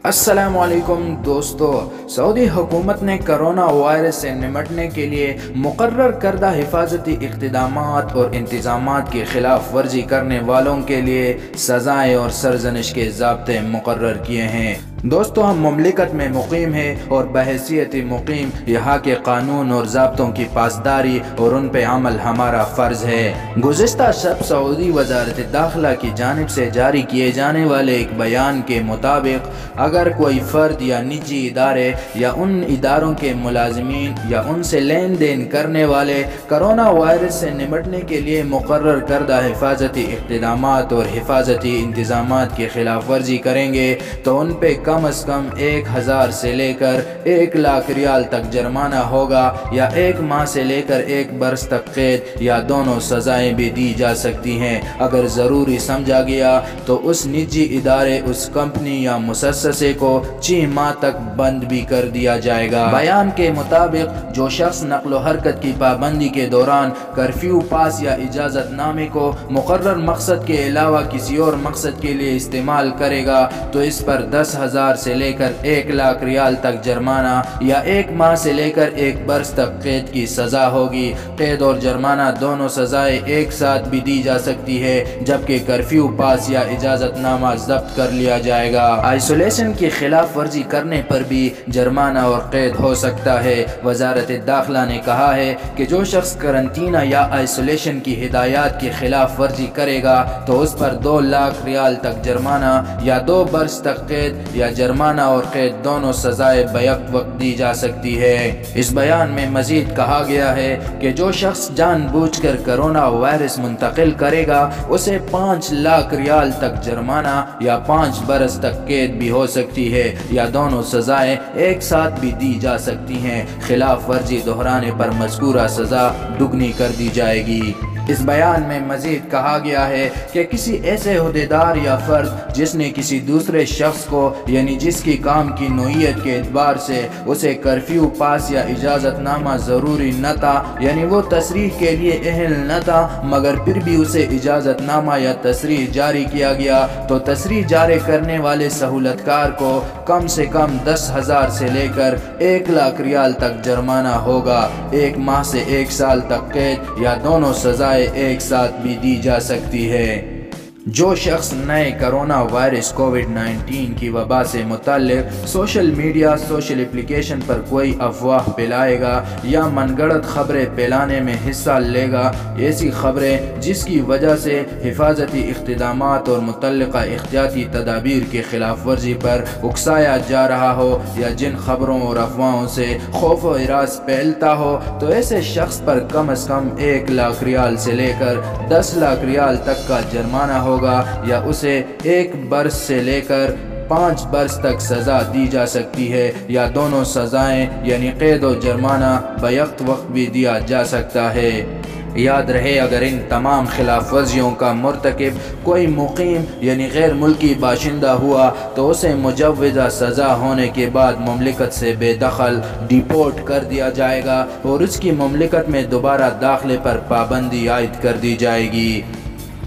अस्सलाम वालेकुम दोस्तों, सऊदी हुकूमत ने करोना वायरस से निपटने के लिए मुकर्रर करदा हिफाजती इक़्तिदामात और इंतज़ामात की खिलाफ वर्जी करने वालों के लिए सज़ाएँ और सरजनिश के ज़ाब्ते मुकर्रर किए हैं। दोस्तों, हम मुमलिकत में मुकीम हैं और बहैसियत मुकीम यहाँ के कानून और ज़ाब्तों की पासदारी और उन पे अमल हमारा फ़र्ज़ है। गुज़िश्ता शब सऊदी वज़ारत दाखिला की जानिब से जारी किए जाने वाले एक बयान के मुताबिक अगर कोई फ़र्द या निजी इदारे या उन इदारों के मुलाज़मीन या उनसे लेन देन करने वाले करोना वायरस से निपटने के लिए मुकर्रर करदा हिफाजती इक़्तिदामात और हिफाजती इंतज़ामात की खिलाफ वर्जी करेंगे तो उन पे कम अज़ कम 1000 से लेकर 1 लाख रियाल तक जुर्माना होगा या 1 माह से लेकर 1 बरस तक कैद या दोनों सज़ाएं भी दी जा सकती हैं। अगर ज़रूरी समझा गया तो उस निजी इदारे, उस कंपनी या मुसस्से को 6 माह तक बंद भी कर दिया जाएगा। बयान के मुताबिक जो शख्स नक़्ल हरकत की पाबंदी के दौरान कर्फ्यू पास या इजाज़त नामे को मुकर्रर मकसद के अलावा किसी और मकसद के लिए इस्तेमाल करेगा तो इस पर 10,000 से लेकर 1 लाख रियाल तक जुर्माना या 1 माह से लेकर 1 बरस तक कैद की सज़ा होगी। कैद और जुर्माना दोनों सज़ाएं एक साथ भी दी जा सकती है, जबकि कर्फ्यू पास या इजाज़तनामा जब्त कर लिया जाएगा। आइसोलेशन की खिलाफ वर्जी करने पर भी जुर्माना और कैद हो सकता है। वज़ारत दाखिला ने कहा है कि जो शख्स करंटीना या आइसोलेशन की हिदायत की खिलाफ वर्जी करेगा तो उस पर 2 लाख रियाल तक जुर्माना या 2 बरस तक कैद या जुर्माना और कैद दोनों सजाएं बैक वक्त दी जा सकती है। इस बयान में मजीद कहा गया है कि जो शख्स जानबूझकर कोरोना वायरस मुंतकिल करेगा उसे 5 लाख रियाल तक जुर्माना या 5 बरस तक कैद भी हो सकती है या दोनों सजाएं एक साथ भी दी जा सकती हैं। खिलाफ वर्जी दोहराने पर मज़कूरा सजा दुगनी कर दी जाएगी। इस बयान में मजीद कहा गया है कि किसी ऐसे ओहदेदार या फर्द जिसने किसी दूसरे शख्स को यानी जिसकी काम की नोयत के एतबार से उसे कर्फ्यू पास या इजाज़तनामा ज़रूरी न था, यानी वो तसरीह के लिए अहल न था मगर फिर भी उसे इजाज़तनामा या तसरीह जारी किया गया तो तसरीह जारी करने वाले सहूलतकार को कम से कम 10,000 से लेकर 1 लाख रियाल तक जुर्माना होगा। 1 माह से 1 साल तक कैद या दोनों सज़ा एक साथ भी दी जा सकती है। जो शख्स नए कोरोना वायरस कोविड-19 की वबा से मुताल्लिक सोशल मीडिया, सोशल एप्लीकेशन पर कोई अफवाह फैलाएगा या मनगढ़ंत खबरें फैलाने में हिस्सा लेगा, ऐसी खबरें जिसकी वजह से हिफाजती इक़्तिदामात और मुतल्लिका एहतियाती तदाबीर की खिलाफ वर्जी पर उकसाया जा रहा हो या जिन खबरों और अफवाहों से खौफ व हिरास फैलता हो तो ऐसे शख्स पर कम अज़ कम 1 लाख रियाल से लेकर 10 लाख रियाल तक का जुर्माना होगा या उसे 1 बरस से लेकर 5 बरस तक सज़ा दी जा सकती है या दोनों सज़ाएं यानी कैद और जुर्माना बैक वक्त भी दिया जा सकता है। याद रहे, अगर इन तमाम खिलाफ वर्जियों का मुर्तकिब कोई मुकीम यानी गैर मुल्की बाशिंदा हुआ तो उसे मुजव्वज़ा सज़ा होने के बाद मुमलिकत से बेदखल डिपोर्ट कर दिया जाएगा और उसकी मुमलिकत में दोबारा दाखिले पर पाबंदी आयद कर दी जाएगी।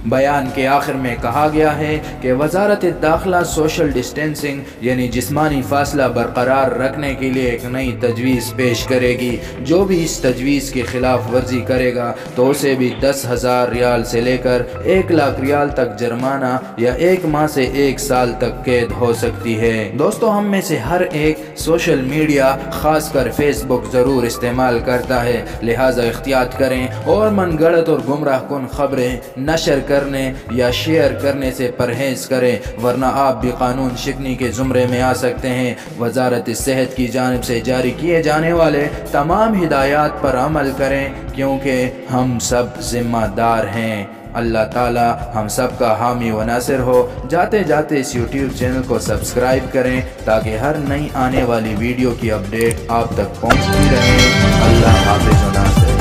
बयान के आखिर में कहा गया है कि वज़ारत दाखिला सोशल डिस्टेंसिंग यानी जिस्मानी फासला बरकरार रखने के लिए एक नई तजवीज़ पेश करेगी। जो भी इस तजवीज़ की खिलाफ वर्जी करेगा तो उसे भी 10,000 रियाल से लेकर 1 लाख रियाल तक जुर्माना या 1 माह से 1 साल तक कैद हो सकती है। दोस्तों, हम में से हर एक सोशल मीडिया खासकर फेसबुक ज़रूर इस्तेमाल करता है, लिहाजा एहतियात करें और मनगढ़ंत और गुमराह कुन खबरें नशर करने या शेयर करने से परहेज करें, वरना आप भी कानून शिकनी के ज़ुमरे में आ सकते हैं। वज़ारत सेहत की जानिब से जारी किए जाने वाले तमाम हिदायत पर अमल करें क्योंकि हम सब ज़िम्मेदार हैं। अल्लाह ताला हम सब का हामी व नासिर हो। जाते जाते इस यूट्यूब चैनल को सब्सक्राइब करें ताकि हर नई आने वाली वीडियो की अपडेट आप तक पहुंचती रहे। अल्लाह हाफ़िज़ व नासिर।